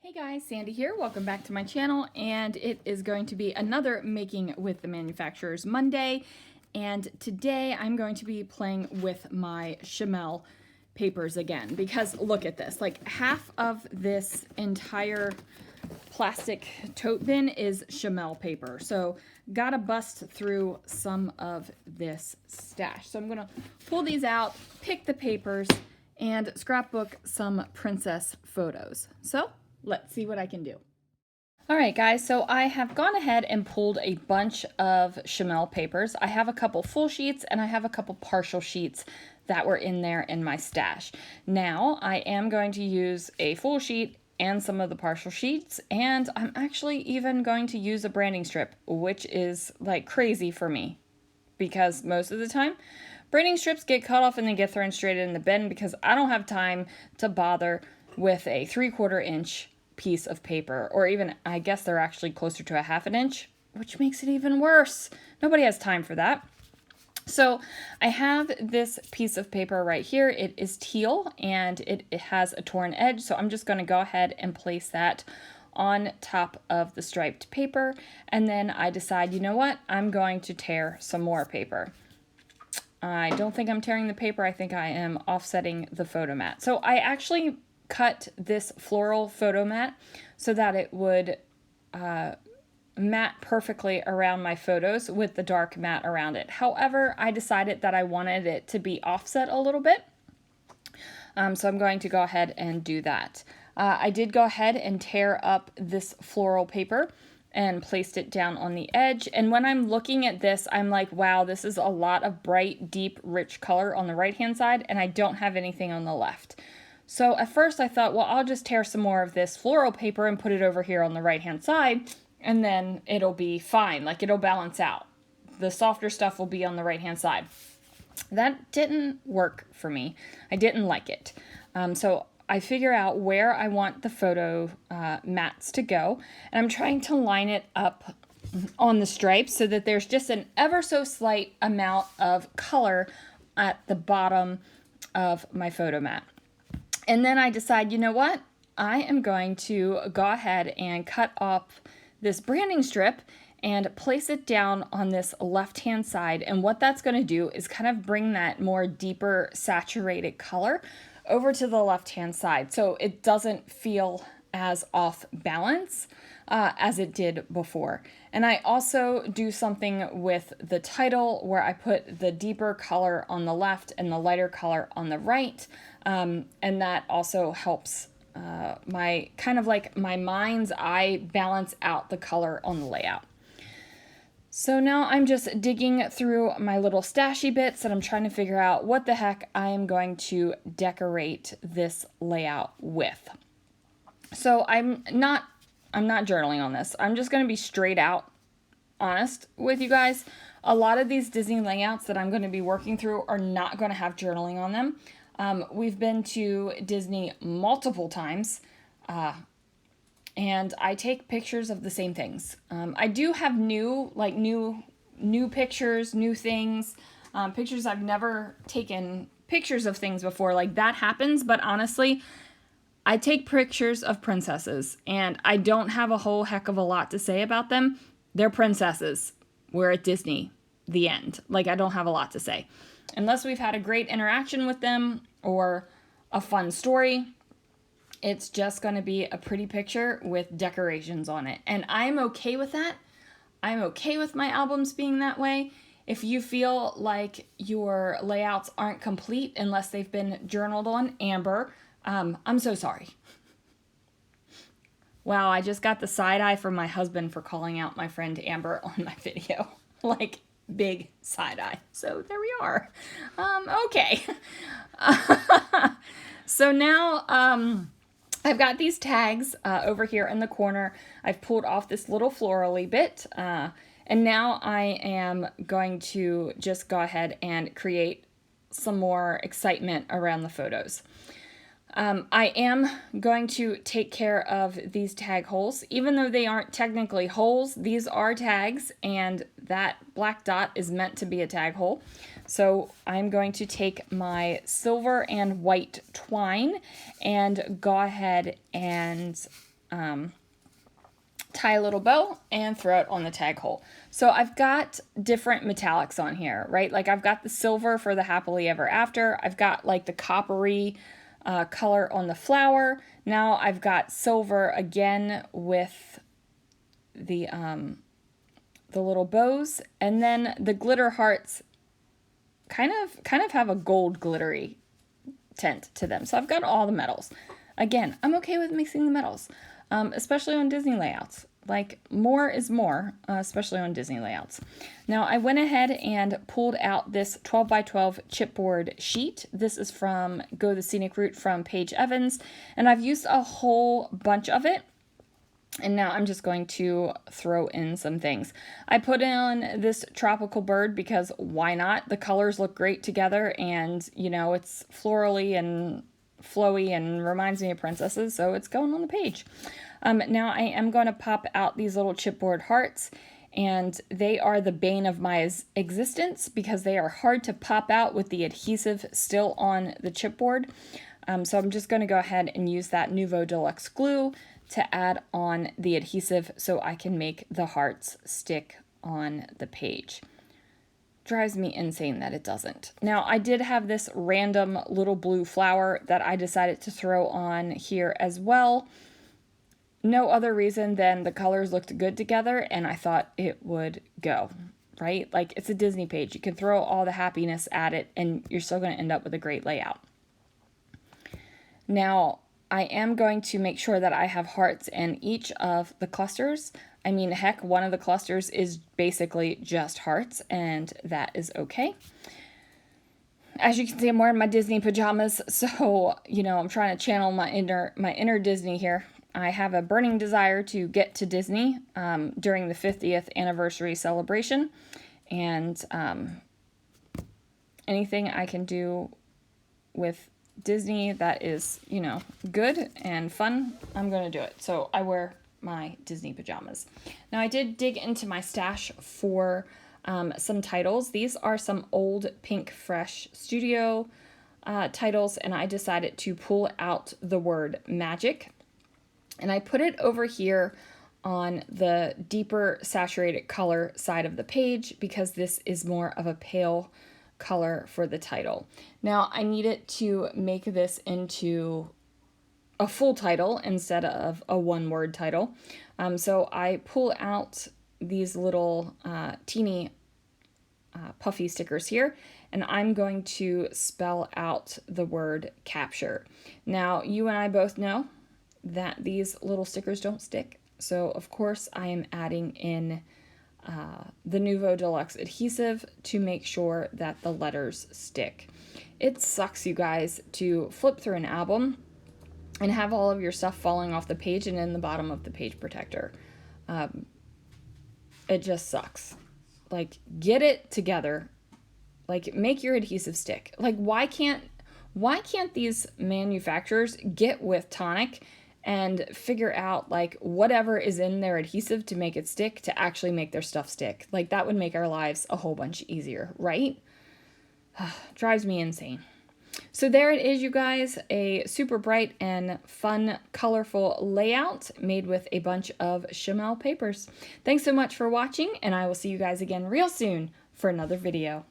Hey guys, Sandy here. Welcome back to my channel, and it is going to be another Making with the Manufacturers Monday. And today I'm going to be playing with my Shimelle papers again, because look at this. Like half of this entire plastic tote bin is Shimelle paper. So gotta bust through some of this stash. So I'm gonna pull these out, pick the papers, and scrapbook some princess photos. So let's see what I can do. All right, guys, so I have gone ahead and pulled a bunch of Shimelle papers. I have a couple full sheets and I have a couple partial sheets that were in there in my stash. Now, I am going to use a full sheet and some of the partial sheets, and I'm actually even going to use a branding strip, which is like crazy for me because most of the time, branding strips get cut off and they get thrown straight in the bin because I don't have time to bother with a 3/4 inch piece of paper, or even, I guess they're actually closer to a 1/2 inch, which makes it even worse. Nobody has time for that. So I have this piece of paper right here. It is teal and it has a torn edge. So I'm just going to go ahead and place that on top of the striped paper. And then I decide, you know what? I'm going to tear some more paper. I don't think I'm tearing the paper. I think I am offsetting the photo mat. So I actually cut this floral photo mat so that it would mat perfectly around my photos with the dark mat around it. However, I decided that I wanted it to be offset a little bit. So I'm going to go ahead and do that. I did go ahead and tear up this floral paper and placed it down on the edge. And when I'm looking at this, I'm like, wow, this is a lot of bright, deep, rich color on the right-hand side, and I don't have anything on the left. So at first I thought, well, I'll just tear some more of this floral paper and put it over here on the right-hand side, and then it'll be fine, like it'll balance out. The softer stuff will be on the right-hand side. That didn't work for me. I didn't like it. So I figure out where I want the photo mats to go, and I'm trying to line it up on the stripes so that there's just an ever so slight amount of color at the bottom of my photo mat. And then I decide, you know what? I am going to go ahead and cut off this branding strip and place it down on this left-hand side. And what that's going to do is kind of bring that more deeper saturated color over to the left-hand side, so it doesn't feel as off balance as it did before. And I also do something with the title where I put the deeper color on the left and the lighter color on the right. And that also helps my kind of like my mind's eye balance out the color on the layout. So now I'm just digging through my little stashy bits and I'm trying to figure out what the heck I am going to decorate this layout with. So I'm not journaling on this. I'm just going to be straight out honest with you guys. A lot of these Disney layouts that I'm going to be working through are not going to have journaling on them. We've been to Disney multiple times, and I take pictures of the same things. I do have new pictures, new things, pictures I've never taken pictures of things before. Like that happens, but honestly, I take pictures of princesses, and I don't have a whole heck of a lot to say about them. They're princesses. We're at Disney. The end. Like, I don't have a lot to say. Unless we've had a great interaction with them or a fun story, it's just going to be a pretty picture with decorations on it. And I'm okay with that. I'm okay with my albums being that way. If you feel like your layouts aren't complete unless they've been journaled on, Amber, I'm so sorry. Wow, I just got the side eye from my husband for calling out my friend Amber on my video. Like, big side eye. So there we are. Okay. So now I've got these tags over here in the corner. I've pulled off this little florally bit. And now I am going to just go ahead and create some more excitement around the photos. I am going to take care of these tag holes. Even though they aren't technically holes, these are tags, and that black dot is meant to be a tag hole. So I'm going to take my silver and white twine and go ahead and tie a little bow and throw it on the tag hole. So I've got different metallics on here, right? Like I've got the silver for the happily ever after. I've got like the coppery color on the flower. Now I've got silver again with the little bows, and then the glitter hearts kind of have a gold glittery tint to them. So I've got all the metals. Again, I'm okay with mixing the metals, especially on Disney layouts. Like, more is more, especially on Disney layouts. Now, I went ahead and pulled out this 12 by 12 chipboard sheet. This is from Go the Scenic Route from Paige Evans, and I've used a whole bunch of it. And now I'm just going to throw in some things. I put in this tropical bird because why not? The colors look great together, and, you know, it's florally and flowy and reminds me of princesses, so it's going on the page. Now I am going to pop out these little chipboard hearts, and they are the bane of my existence because they are hard to pop out with the adhesive still on the chipboard. So I'm just going to go ahead and use that Nuvo Deluxe glue to add on the adhesive so I can make the hearts stick on the page. Drives me insane that it doesn't. Now, I did have this random little blue flower that I decided to throw on here as well. No other reason than the colors looked good together and I thought it would go, right? Like, it's a Disney page. You can throw all the happiness at it and you're still going to end up with a great layout. Now, I am going to make sure that I have hearts in each of the clusters. I mean, heck, one of the clusters is basically just hearts, and that is okay. As you can see, I'm wearing my Disney pajamas, so, you know, I'm trying to channel my inner Disney here. I have a burning desire to get to Disney during the 50th anniversary celebration, and anything I can do with Disney that is, you know, good and fun, I'm going to do it. So I wear my Disney pajamas. Now, I did dig into my stash for some titles. These are some old Pink Fresh Studio titles, and I decided to pull out the word magic, and I put it over here on the deeper saturated color side of the page because this is more of a pale color for the title. Now, I needed to make this into a full title instead of a one-word title. So I pull out these little teeny puffy stickers here, and I'm going to spell out the word capture. Now, you and I both know that these little stickers don't stick, so of course I am adding in the Nuvo Deluxe adhesive to make sure that the letters stick. It sucks, you guys, to flip through an album and have all of your stuff falling off the page and in the bottom of the page protector. It just sucks. Like, get it together. Like, make your adhesive stick. Like, why can't these manufacturers get with Tonic and figure out, like, whatever is in their adhesive to make it stick to actually make their stuff stick? Like, that would make our lives a whole bunch easier, right? Drives me insane. So there it is, you guys, a super bright and fun, colorful layout made with a bunch of Shimelle papers. Thanks so much for watching, and I will see you guys again real soon for another video.